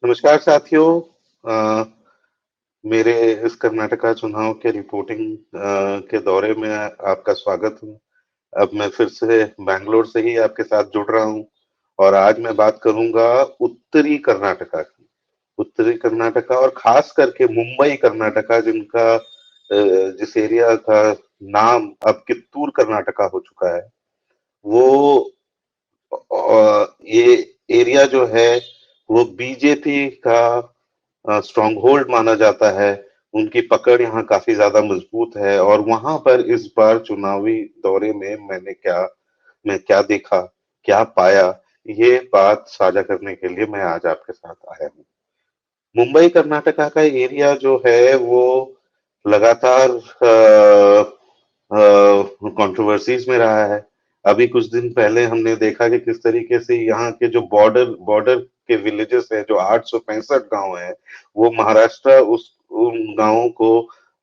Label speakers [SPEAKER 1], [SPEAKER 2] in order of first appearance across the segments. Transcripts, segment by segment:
[SPEAKER 1] नमस्कार साथियों। अ, मेरे इस कर्नाटका चुनाव के रिपोर्टिंग के दौरे में आपका स्वागत है। अब मैं फिर से बैंगलोर से ही आपके साथ जुड़ रहा हूँ और आज मैं बात करूँगा उत्तरी कर्नाटका की। उत्तरी कर्नाटका और खास करके मुंबई कर्नाटका जिस एरिया का नाम अब कित्तूर कर्नाटका हो चुका है, वो ये एरिया जो है वो बीजेपी का स्ट्रॉन्ग होल्ड माना जाता है। उनकी पकड़ यहाँ काफी ज्यादा मजबूत है और वहां पर इस बार चुनावी दौरे में मैं क्या देखा, क्या पाया, ये बात साझा करने के लिए मैं आज आपके साथ आया हूँ। मुंबई कर्नाटका का एरिया जो है वो लगातार कंट्रोवर्सीज में रहा है। अभी कुछ दिन पहले हमने देखा कि किस तरीके से यहाँ के जो बॉर्डर बॉर्डर के विलेजेस है, जो 865 गांव है, वो महाराष्ट्र उस उन गांवों को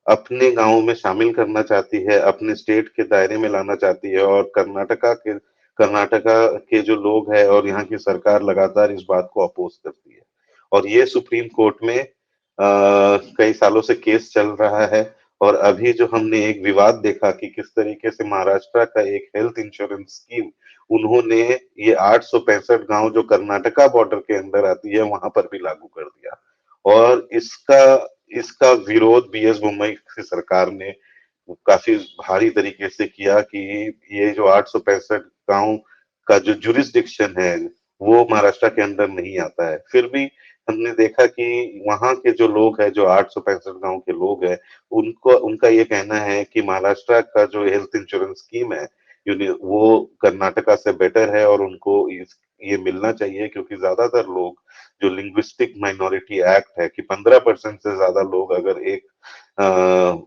[SPEAKER 1] अपने गांवों में शामिल करना चाहती है, अपने स्टेट के दायरे में लाना चाहती है और कर्नाटका के जो लोग हैं और यहाँ की सरकार लगातार इस बात को अपोज करती है। और ये सुप्रीम कोर्ट में कई सालों से केस चल रहा है और अभी जो हमने एक विवाद देखा कि किस तरीके से महाराष्ट्र का एक हेल्थ इंश्योरेंस स्कीम उन्होंने ये 865 गांव जो कर्नाटका बॉर्डर के अंदर आती है वहां पर भी लागू कर दिया। और इसका इसका विरोध बीएस मुंबई की सरकार ने काफी भारी तरीके से किया कि ये जो 865 गांव का जो जुरिस्डिक्शन है वो महाराष्ट्र के अंदर नहीं आता है। फिर भी हमने देखा कि वहां के जो लोग हैं, जो 865 गांव के लोग हैं, उनको उनका ये कहना है कि महाराष्ट्र का जो हेल्थ इंश्योरेंस स्कीम है वो कर्नाटका से बेटर है और उनको ये मिलना चाहिए, क्योंकि ज्यादातर लोग जो लिंग्विस्टिक माइनॉरिटी एक्ट है कि 15% से ज्यादा लोग अगर एक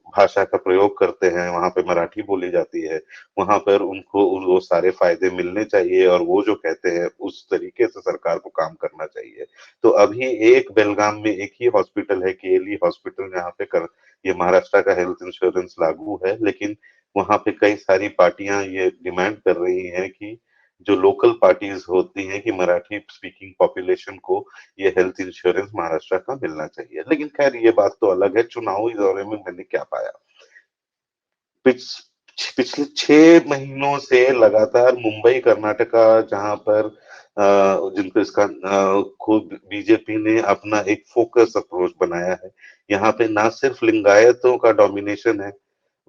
[SPEAKER 1] भाषा का प्रयोग करते हैं, वहां पे मराठी बोली जाती है, वहां पर उनको वो सारे फायदे मिलने चाहिए और वो जो कहते हैं उस तरीके से सरकार को काम करना चाहिए। तो अभी एक बेलगाम में एक ही हॉस्पिटल है, केएलई हॉस्पिटल, जहाँ पे ये महाराष्ट्र का हेल्थ इंश्योरेंस लागू है, लेकिन वहां पे कई सारी पार्टियां ये डिमांड कर रही हैं कि जो लोकल पार्टीज होती हैं कि मराठी स्पीकिंग पॉपुलेशन को ये हेल्थ इंश्योरेंस महाराष्ट्र का मिलना चाहिए। लेकिन खैर ये बात तो अलग है। चुनावी दौरे में मैंने क्या पाया, पिछ, पिछले 6 महीनों से लगातार मुंबई कर्नाटका, जहां पर जिनको इसका खुद बीजेपी ने अपना एक फोकस अप्रोच बनाया है, यहाँ पे ना सिर्फ लिंगायतों का डोमिनेशन है,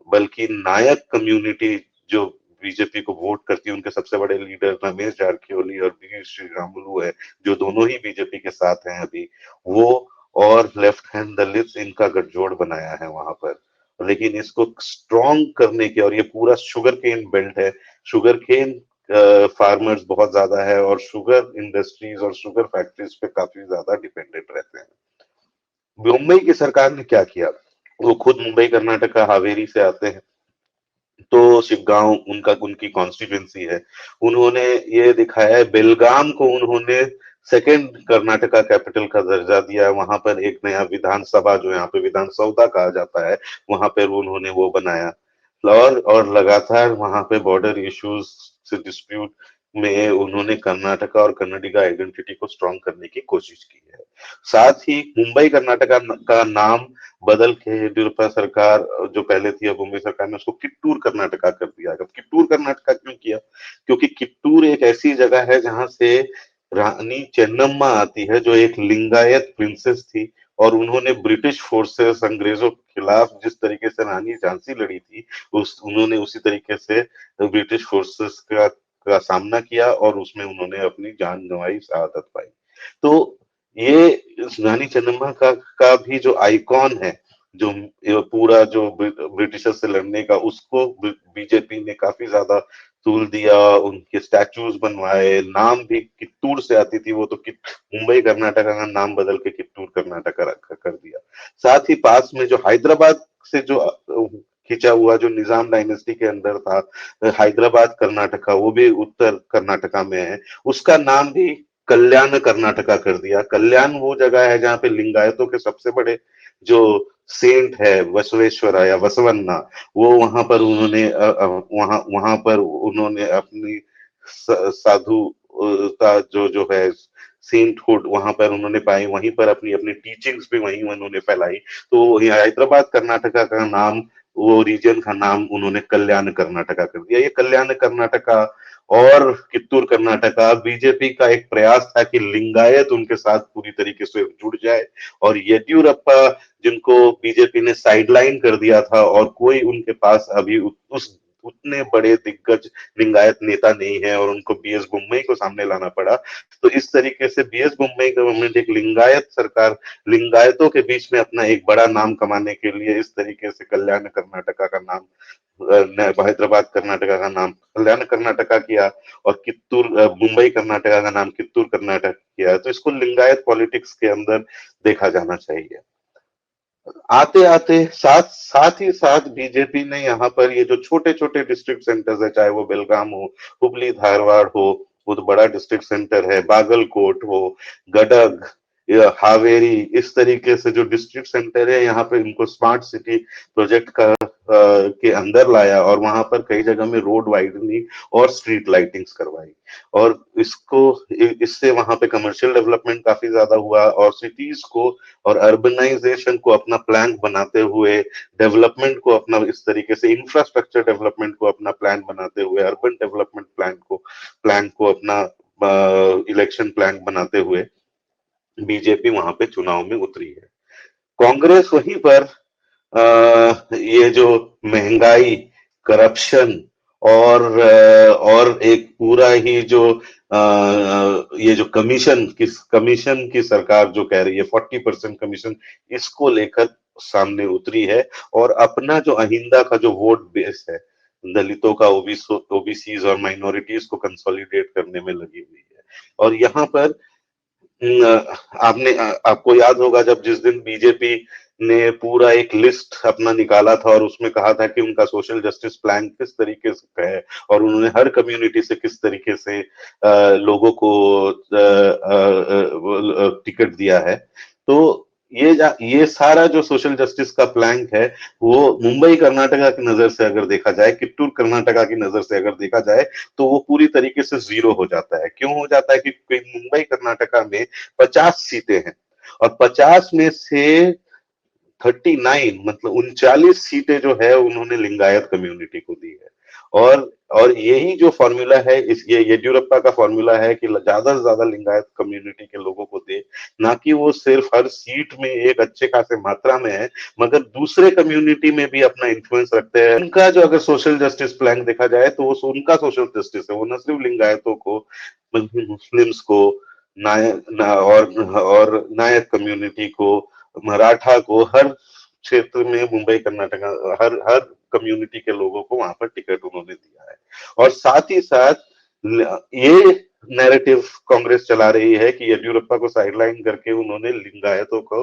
[SPEAKER 1] बल्कि नायक कम्युनिटी जो बीजेपी को वोट करती है, उनके सबसे बड़े लीडर रमेश जारकिहोली और वी श्रीरामुलु है, जो दोनों ही बीजेपी के साथ हैं अभी, वो और लेफ्ट हैंड दलित इनका गठजोड़ बनाया है वहां पर। लेकिन इसको स्ट्रॉन्ग करने के, और ये पूरा शुगर केन बेल्ट है, शुगर केन फार्मर्स बहुत ज्यादा है और शुगर इंडस्ट्रीज और शुगर फैक्ट्रीज पे काफी ज्यादा डिपेंडेंट रहते हैं। मुंबई की सरकार ने क्या किया, वो खुद मुंबई कर्नाटक हावेरी से आते हैं, तो शिवगांव उनका उनकी कॉन्स्टिट्यूंसी है। उन्होंने ये दिखाया है, बेलगाम को उन्होंने सेकेंड कर्नाटका कैपिटल का दर्जा दिया। वहां पर एक नया विधानसभा, जो यहाँ पे विधान सौदा कहा जाता है, वहां पर उन्होंने वो बनाया। और लगातार वहां पे बॉर्डर इश्यूज से डिस्प्यूट में उन्होंने कर्नाटका और कन्नडिगा आइडेंटिटी को स्ट्रॉन्ग करने की कोशिश की है। साथ ही मुंबई कर्नाटका का नाम बदल के येदियुरप्पा सरकार, जो पहले थी, अब मुंबई सरकार ने उसको किट्टूर कर्नाटका कर दिया। अब किट्टूर कर्नाटका क्यों किया? क्योंकि किट्टूर एक ऐसी जगह है जहां से रानी चेन्नम्मा आती है, जो एक लिंगायत प्रिंसेस थी, और उन्होंने ब्रिटिश फोर्सेस, अंग्रेजों के खिलाफ जिस तरीके से रानी झांसी लड़ी थी, उन्होंने उसी तरीके से ब्रिटिश फोर्सेस का सामना किया और उसमें उन्होंने अपनी जान गंवाई, शहादत पाई। तो ये रानी चन्नम्मा का भी जो आइकॉन है, जो ये पूरा जो ब्रिटिशर से लड़ने का, उसको बीजेपी ने काफी ज्यादा तूल दिया, उनके स्टैचूज बनवाए। नाम भी कित्तूर से आती थी वो, तो मुंबई कर्नाटका का नाम बदल के कित्तूर कर्नाटका रखा कर दिया। साथ ही पास में जो हैदराबाद से जो खिंचा हुआ, जो निजाम डायनेस्टी के अंदर था, हैदराबाद कर्नाटका, वो भी उत्तर कर्नाटका में है, उसका नाम भी कल्याण कर्नाटका कर दिया। कल्याण वो जगह है जहाँ पे लिंगायतों के सबसे बड़े जो सेंट है, बसवेश्वरा या बसवन्ना, वो वहां पर उन्होंने वहां वहां पर उन्होंने अपनी साधुता जो जो है, सेंटहुड वहां पर उन्होंने पाई, वहीं पर अपनी अपनी टीचिंग्स भी वहीं उन्होंने फैलाई। तो ये हैदराबाद कर्नाटका का नाम, वो रीजन का नाम उन्होंने कल्याण कर्नाटका कर दिया। ये कल्याण कर्नाटका और कित्तूर कर्नाटका बीजेपी का एक प्रयास था कि लिंगायत उनके साथ पूरी तरीके से जुड़ जाए, और येदियुरप्पा जिनको बीजेपी ने साइडलाइन कर दिया था और कोई उनके पास अभी उस उतने बड़े दिग्गज लिंगायत नेता नहीं है, और उनको बीएस बुम्मई को सामने लाना पड़ा। तो इस तरीके से बीएस बुम्मई गवर्नमेंट एक लिंगायत सरकार, लिंगायतों के बीच में अपना एक बड़ा नाम कमाने के लिए इस तरीके से कल्याण कर्नाटका का नाम, हैदराबाद कर्नाटका का नाम कल्याण कर्नाटका किया, और कित्तूर मुंबई कर्नाटका का नाम कित्तूर कर्नाटक किया। तो इसको लिंगायत पॉलिटिक्स के अंदर देखा जाना चाहिए। आते आते साथ साथ ही साथ बीजेपी ने यहाँ पर ये जो छोटे छोटे डिस्ट्रिक्ट सेंटर्स है, चाहे वो बेलगाम हो, हुबली धारवाड़ हो, वो तो बड़ा डिस्ट्रिक्ट सेंटर है, बागलकोट हो, गडग या हावेरी, इस तरीके से जो डिस्ट्रिक्ट सेंटर है यहाँ पे इनको स्मार्ट सिटी प्रोजेक्ट का के अंदर लाया, और वहां पर कई जगह में रोड वाइडनिंग और स्ट्रीट लाइटिंग्स करवाई। और इसको इससे वहां पे कमर्शियल डेवलपमेंट काफी ज्यादा हुआ, और सिटीज को और अर्बनाइजेशन को अपना प्लान बनाते हुए, डेवलपमेंट को अपना इस तरीके से इंफ्रास्ट्रक्चर डेवलपमेंट को अपना प्लान बनाते हुए, अर्बन डेवलपमेंट प्लान को अपना इलेक्शन प्लान बनाते हुए बीजेपी वहां पे चुनाव में उतरी है। कांग्रेस वहीं पर ये जो महंगाई, करप्शन और एक पूरा ही जो ये जो कमीशन की सरकार जो कह रही है 40% कमीशन, इसको लेकर सामने उतरी है, और अपना जो अहिंदा का जो वोट बेस है, दलितों का, ओबीसीज और माइनॉरिटीज को कंसोलिडेट करने में लगी हुई है। और यहाँ पर आपको याद होगा जब जिस दिन बीजेपी ने पूरा एक लिस्ट अपना निकाला था और उसमें कहा था कि उनका सोशल जस्टिस प्लान किस तरीके से है, और उन्होंने हर कम्युनिटी से किस तरीके से लोगों को टिकट दिया है। तो ये सारा जो सोशल जस्टिस का प्लान है, वो मुंबई कर्नाटका की नजर से अगर देखा जाए, कित्तूर कर्नाटका की नजर से अगर देखा जाए, तो वो पूरी तरीके से जीरो हो जाता है। क्यों हो जाता है? कि मुंबई कर्नाटका में 50 सीटें हैं, और 50 में से 39 मतलब 39 सीटें जो है उन्होंने लिंगायत कम्युनिटी को दी है। और यही जो फॉर्मूला है, इस ये येदियुरप्पा का फॉर्मूला है कि ज्यादा से ज्यादा लिंगायत कम्युनिटी के लोगों को दे, ना कि वो सिर्फ हर सीट में एक अच्छे खासे मात्रा में है, मगर दूसरे कम्युनिटी में भी अपना इन्फ्लुएंस रखते हैं। उनका जो अगर सोशल जस्टिस प्लान देखा जाए, तो वो उनका सोशल जस्टिस है, वो न सिर्फ लिंगायतों को, बल्कि मुस्लिम्स को, और नायक कम्युनिटी को, मराठा को, हर क्षेत्र में मुंबई कर्नाटका हर हर कम्युनिटी के लोगों को वहां पर टिकट उन्होंने दिया है। और साथ ही साथ ये नैरेटिव कांग्रेस चला रही है कि येदियुरप्पा को साइडलाइन करके उन्होंने लिंगायतों को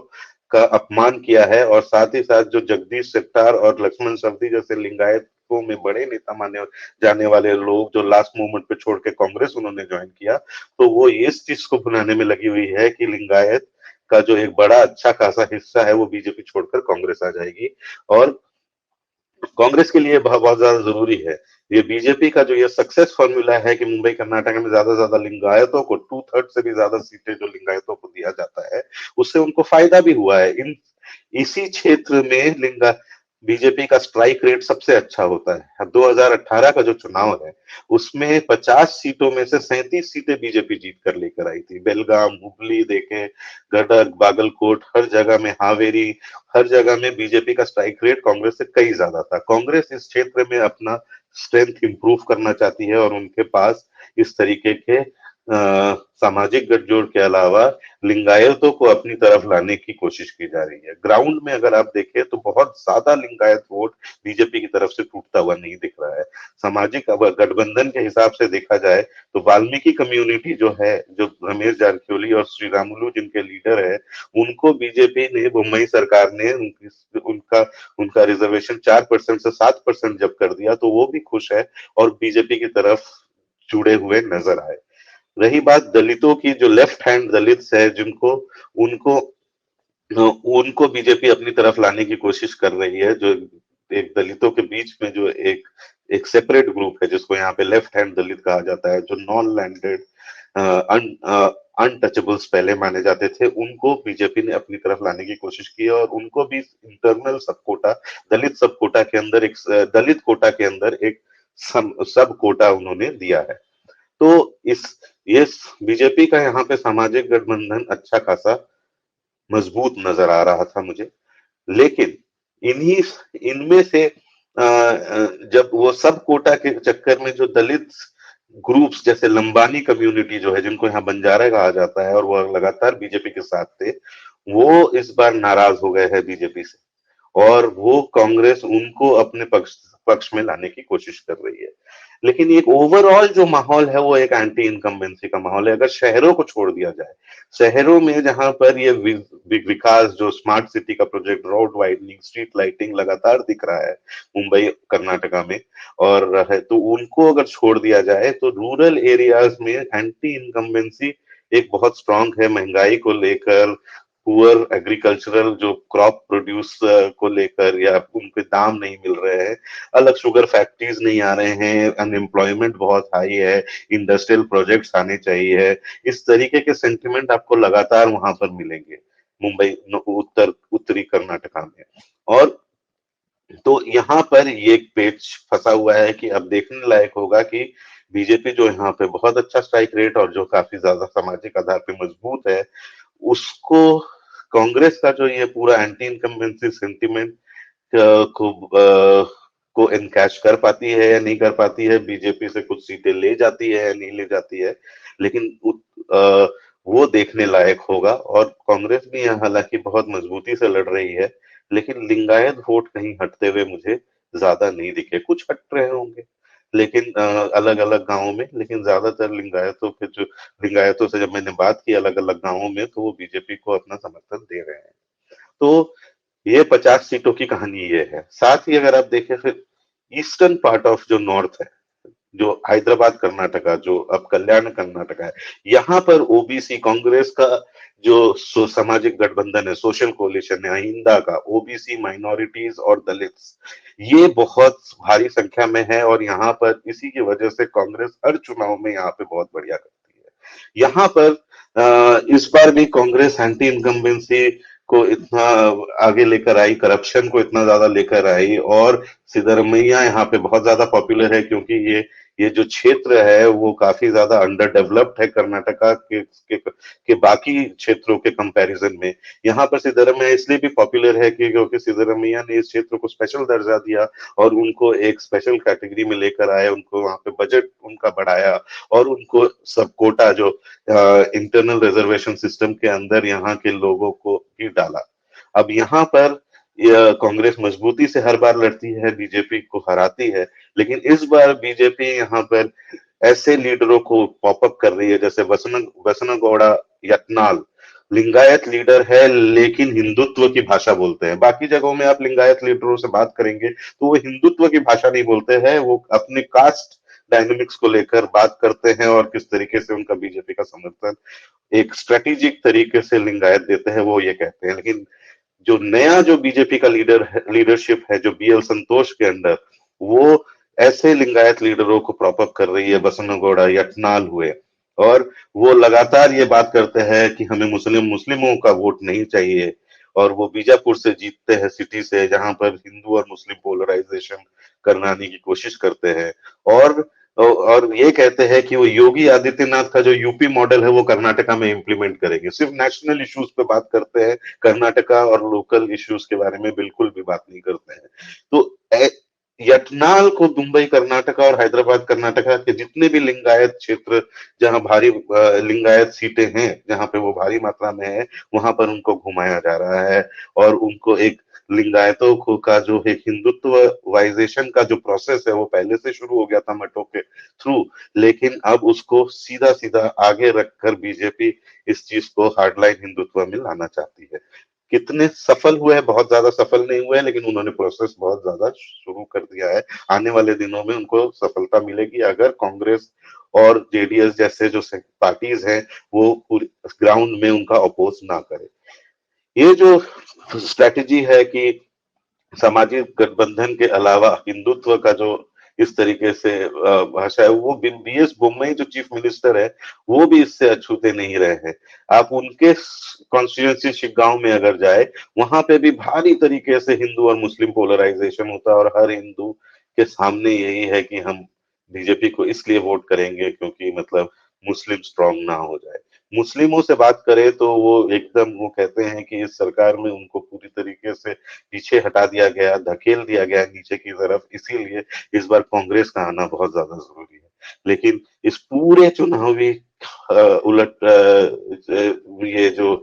[SPEAKER 1] का अपमान किया है, और साथ ही साथ जो जगदीश शेट्टार और लक्ष्मण सवदी जैसे लिंगायतों में बड़े नेता माने जाने वाले लोग जो लास्ट मोमेंट पे छोड़ के कांग्रेस उन्होंने ज्वाइन किया, तो वो इस चीज को बनाने में लगी हुई है कि लिंगायत का जो एक बड़ा अच्छा खासा हिस्सा है वो बीजेपी छोड़कर कांग्रेस आ जाएगी। और कांग्रेस के लिए बहुत ज्यादा जरूरी है ये बीजेपी का जो ये सक्सेस फॉर्मूला है कि मुंबई कर्नाटक में ज्यादा से ज्यादा लिंगायतों को, 2/3 से भी ज्यादा सीटें जो लिंगायतों को दिया जाता है, उससे उनको फायदा भी हुआ है। इन इसी क्षेत्र में बीजेपी का स्ट्राइक रेट सबसे अच्छा होता है। अब 2018 का जो चुनाव है, उसमें 50 सीटों में से 37 सीटें बीजेपी जीत कर लेकर आई थी। बेलगाम, हुबली देखे, गडक, बागलकोट, हर जगह में, हावेरी, हर जगह में बीजेपी का स्ट्राइक रेट कांग्रेस से कई ज्यादा था। कांग्रेस इस क्षेत्र में अपना स्ट्रेंथ इंप्रूव करना चाहती है, और उनके पास इस तरीके के सामाजिक गठजोड़ के अलावा लिंगायतों को अपनी तरफ लाने की कोशिश की जा रही है। ग्राउंड में अगर आप देखें तो बहुत ज्यादा लिंगायत वोट बीजेपी की तरफ से टूटता हुआ नहीं दिख रहा है। सामाजिक गठबंधन के हिसाब से देखा जाए तो वाल्मीकि कम्युनिटी जो है, जो रमेश जारकिहोली और श्री रामुलु जिनके लीडर है, उनको बीजेपी ने, मुंबई सरकार ने उनका उनका रिजर्वेशन 4% से 7% जब कर दिया, तो वो भी खुश है और बीजेपी की तरफ जुड़े हुए नजर आए। रही बात दलितों की, जो लेफ्ट हैंड दलित है, जिनको उनको उनको बीजेपी अपनी तरफ लाने की कोशिश कर रही है। जो एक दलितों के बीच में जो एक एक सेपरेट ग्रुप है, जिसको यहाँ पे लेफ्ट हैंड दलित कहा जाता है, जो नॉन लैंडेड अनटचेबल्स पहले माने जाते थे, उनको बीजेपी ने अपनी तरफ लाने की कोशिश की और उनको भी इंटरनल सब कोटा, दलित सब कोटा के अंदर एक दलित कोटा के अंदर एक सब कोटा उन्होंने दिया है। तो इस ये बीजेपी का यहाँ पे सामाजिक गठबंधन अच्छा खासा मजबूत नजर आ रहा था मुझे। लेकिन इन्हीं इनमें से जब वो सब कोटा के चक्कर में जो दलित ग्रुप्स जैसे लंबानी कम्युनिटी जो है, जिनको यहाँ बंजारा कहा जाता है और वो लगातार बीजेपी के साथ थे, वो इस बार नाराज हो गए हैं बीजेपी से और वो कांग्रेस उनको अपने पक्ष पक्ष में लाने की कोशिश कर रही है। लेकिन एक ओवरऑल जो माहौल है वो एक एंटी इनकम्बेंसी का माहौल है। अगर शहरों को छोड़ दिया जाए, शहरों में जहां पर ये विकास जो स्मार्ट सिटी का project, road widening, street lighting लगातार दिख रहा है मुंबई कर्नाटका में, और है तो उनको अगर छोड़ दिया जाए तो रूरल एरियाज में एंटी इनकम्बेंसी एक बहुत स्ट्रांग है, महंगाई को लेकर, पुअर एग्रीकल्चरल जो क्रॉप प्रोड्यूस को लेकर, या उनके दाम नहीं मिल रहे हैं, अलग शुगर फैक्ट्रीज नहीं आ रहे हैं, अनएम्प्लॉयमेंट बहुत हाई है, इंडस्ट्रियल प्रोजेक्ट्स आने चाहिए, इस तरीके के सेंटिमेंट आपको लगातार वहां पर मिलेंगे मुंबई उत्तरी कर्नाटका में। और तो यहाँ पर ये पेच फंसा हुआ है कि अब देखने लायक होगा कि बीजेपी जो यहाँ पे बहुत अच्छा स्ट्राइक रेट और जो काफी ज्यादा सामाजिक आधार पे मजबूत है, उसको कांग्रेस का जो ये पूरा एंटी इनकम्बेंसी सेंटिमेंट को इनकैश कर पाती है या नहीं कर पाती है, बीजेपी से कुछ सीटें ले जाती है या नहीं ले जाती है, लेकिन वो देखने लायक होगा। और कांग्रेस भी यहाँ हालांकि बहुत मजबूती से लड़ रही है, लेकिन लिंगायत वोट कहीं हटते हुए मुझे ज्यादा नहीं दिखे। कुछ हट रहे होंगे लेकिन अलग अलग गांवों में, लेकिन ज्यादातर लिंगायतों के जो लिंगायतों से जब मैंने बात की अलग अलग गांवों में, तो वो बीजेपी को अपना समर्थन दे रहे हैं। तो ये 50 सीटों की कहानी ये है। साथ ही अगर आप देखें फिर ईस्टर्न पार्ट ऑफ जो नॉर्थ है, जो हैदराबाद कर्नाटका, जो अब कल्याण कर्नाटका है, यहाँ पर ओबीसी कांग्रेस का जो सामाजिक गठबंधन है, सोशल कोलिशन है अहिंदा का, ओबीसी, माइनॉरिटीज और दलित्स, ये बहुत भारी संख्या में है और यहाँ पर इसी की वजह से कांग्रेस हर चुनाव में यहाँ पे बहुत बढ़िया करती है। यहाँ पर इस बार भी कांग्रेस एंटी इनकम्बेंसी को इतना आगे लेकर आई, करप्शन को इतना ज्यादा लेकर आई, और सिद्धरमैया यहाँ पे बहुत ज्यादा पॉपुलर है क्योंकि ये जो क्षेत्र है वो काफी ज्यादा अंडर डेवलप्ड है कर्नाटका के बाकी क्षेत्रों के कंपैरिजन में। यहाँ पर सिद्धरमैया इसलिए भी पॉपुलर है कि क्योंकि सिद्धरमैया ने इस क्षेत्र को स्पेशल दर्जा दिया और उनको एक स्पेशल कैटेगरी में लेकर आए, उनको वहां पे बजट उनका बढ़ाया और उनको सब कोटा जो इंटरनल रिजर्वेशन सिस्टम के अंदर यहाँ के लोगों को भी डाला। अब यहाँ पर कांग्रेस मजबूती से हर बार लड़ती है, बीजेपी को हराती है, लेकिन इस बार बीजेपी यहाँ पर ऐसे लीडरों को पॉपअप कर रही है जैसे वसना गौड़ा यत्नाल, लिंगायत लीडर है लेकिन हिंदुत्व की भाषा बोलते हैं। बाकी जगहों में आप लिंगायत लीडरों से बात करेंगे तो वो हिंदुत्व की भाषा नहीं बोलते हैं, वो अपने कास्ट डायनेमिक्स को लेकर बात करते हैं और किस तरीके से उनका बीजेपी का समर्थन एक स्ट्रेटेजिक तरीके से लिंगायत देते हैं, वो ये कहते हैं। लेकिन जो नया जो बीजेपी का लीडरशिप है जो बीएल संतोष के अंडर, वो ऐसे लिंगायत लीडरों को प्रॉपअप कर रही है, बसनगौड़ा यटनाल हुए, और वो लगातार ये बात करते हैं कि हमें मुस्लिमों का वोट नहीं चाहिए, और वो बीजापुर से जीतते हैं, सिटी से, जहां पर हिंदू और मुस्लिम पोलराइजेशन करवाने की कोशिश करते हैं। और ये कहते हैं कि वो योगी आदित्यनाथ का जो यूपी मॉडल है वो कर्नाटका में इंप्लीमेंट करेंगे। सिर्फ नेशनल इश्यूज पे बात करते हैं, कर्नाटका और लोकल इश्यूज के बारे में बिल्कुल भी बात नहीं करते हैं। तो यटनाल को मुंबई कर्नाटका और हैदराबाद कर्नाटका के जितने भी लिंगायत क्षेत्र जहां भारी लिंगायत सीटें हैं, जहां पे वो भारी मात्रा में है, वहां पर उनको घुमाया जा रहा है और उनको एक लिंगायतों को का जो एक हिंदुत्ववाइजेशन का जो प्रोसेस है वो पहले से शुरू हो गया था मठों के थ्रू, लेकिन अब उसको सीधा सीधा आगे रखकर बीजेपी इस चीज को हार्डलाइन हिंदुत्व में लाना चाहती है। कितने सफल हुए हैं, बहुत ज्यादा सफल नहीं हुए, लेकिन उन्होंने प्रोसेस बहुत ज्यादा शुरू कर दिया है। आने वाले दिनों में उनको सफलता मिलेगी अगर कांग्रेस और जेडीएस जैसे जो पार्टीज हैं वो ग्राउंड में उनका अपोज ना करे। ये जो स्ट्रेटेजी है कि सामाजिक गठबंधन के अलावा हिंदुत्व का जो इस तरीके से भाषा है। वो बीएस बोम्मई जो चीफ मिनिस्टर है, वो भी इससे अछूते नहीं रहे हैं। आप उनके कॉन्स्टिट्यूएंसी शिगांव में अगर जाए, वहां पे भी भारी तरीके से हिंदू और मुस्लिम पोलराइजेशन होता है और हर हिंदू के सामने यही है कि हम बीजेपी को इसलिए वोट करेंगे क्योंकि मतलब मुस्लिम स्ट्रांग ना हो जाए। मुस्लिमों से बात करें तो वो एकदम वो कहते हैं कि इस सरकार में उनको पूरी तरीके से पीछे हटा दिया गया, धकेल दिया गया नीचे की तरफ, इसीलिए इस बार कांग्रेस का आना बहुत ज्यादा जरूरी है। लेकिन इस पूरे चुनावी उलट ये जो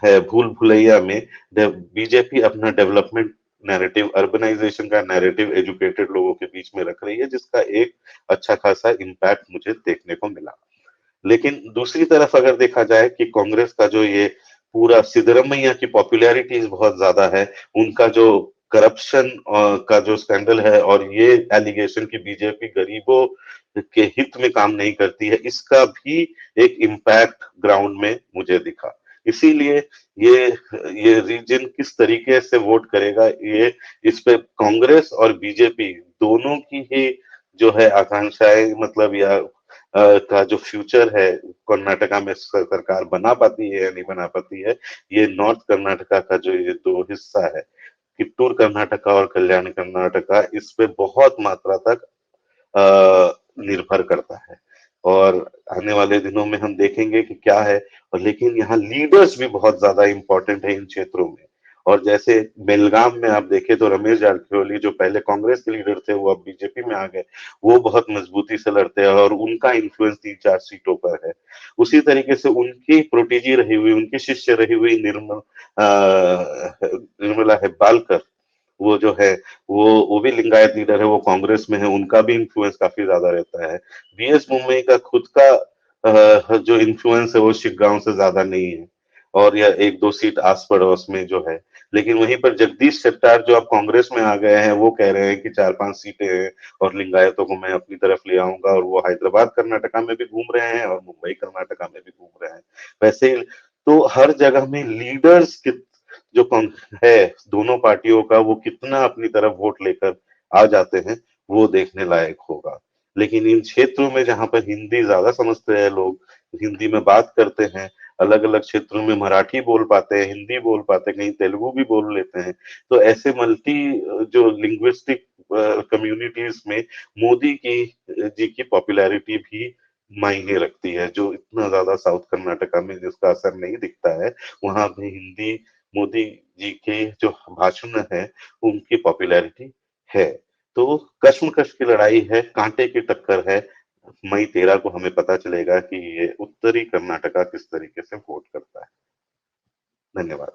[SPEAKER 1] है भूल भुलैया में बीजेपी अपना डेवलपमेंट नैरेटिव, अर्बनाइजेशन का नैरेटिव एजुकेटेड लोगों के बीच में रख रही है, जिसका एक अच्छा खासा इम्पैक्ट मुझे देखने को मिला। लेकिन दूसरी तरफ अगर देखा जाए कि कांग्रेस का जो ये पूरा सिद्धरमैया की पॉपुलैरिटी बहुत ज्यादा है, उनका जो करप्शन का जो स्कैंडल है और ये एलिगेशन कि बीजेपी गरीबों के हित में काम नहीं करती है, इसका भी एक इम्पैक्ट ग्राउंड में मुझे दिखा। इसीलिए ये ये रीजन किस तरीके से वोट करेगा, ये इस पे कांग्रेस और बीजेपी दोनों की ही जो है आकांक्षाएं मतलब या का जो फ्यूचर है कर्नाटका में सरकार बना पाती है या नहीं बना पाती है, ये नॉर्थ कर्नाटका का जो ये दो हिस्सा है, कित्तूर कर्नाटका और कल्याण कर्नाटका, इस पे बहुत मात्रा तक निर्भर करता है। और आने वाले दिनों में हम देखेंगे कि क्या है। और लेकिन यहाँ लीडर्स भी बहुत ज्यादा इंपॉर्टेंट है इन क्षेत्रों में। और जैसे बेलगाम में आप देखें तो रमेश जारकिहोली जो पहले कांग्रेस के लीडर थे, वो अब बीजेपी में आ गए। वो बहुत मजबूती से लड़ते हैं और उनका इन्फ्लुएंस 3-4 सीटों पर है। उसी तरीके से उनकी प्रोटीजी रही हुई, उनकी शिष्य रही हुई निर्मला हेब्बालकर, वो जो है वो भी लिंगायत लीडर है, वो कांग्रेस में है, उनका भी इन्फ्लुएंस काफी ज्यादा रहता है। बीएस मुंबई का खुद का जो इन्फ्लुएंस है वो शिग्गांव से ज्यादा नहीं है, और यह एक दो सीट आस पड़ोस में जो है। लेकिन वहीं पर जगदीश शेट्टार जो अब कांग्रेस में आ गए हैं, वो कह रहे हैं कि 4-5 सीटें हैं और लिंगायतों को मैं अपनी तरफ ले आऊंगा, और वो हैदराबाद कर्नाटका में भी घूम रहे हैं और मुंबई कर्नाटका में भी घूम रहे हैं। वैसे तो हर जगह में लीडर्स जो है दोनों पार्टियों का, वो कितना अपनी तरफ वोट लेकर आ जाते हैं, वो देखने लायक होगा। लेकिन इन क्षेत्रों में जहां पर हिंदी ज्यादा समझते हैं लोग, हिंदी में बात करते हैं, अलग अलग क्षेत्रों में मराठी बोल पाते हैं, हिंदी बोल पाते हैं, कहीं तेलुगु भी बोल लेते हैं, तो ऐसे मल्टी जो लिंग्विस्टिक कम्युनिटीज में मोदी जी की पॉपुलैरिटी भी मायने रखती है, जो इतना ज्यादा साउथ कर्नाटका में जिसका असर नहीं दिखता है, वहां पे हिंदी मोदी जी के जो भाषण है, उनकी पॉपुलैरिटी है। तो कश्मकश की लड़ाई है, कांटे की टक्कर है। मई 13 को हमें पता चलेगा कि ये उत्तरी कर्नाटका किस तरीके से वोट करता है। धन्यवाद।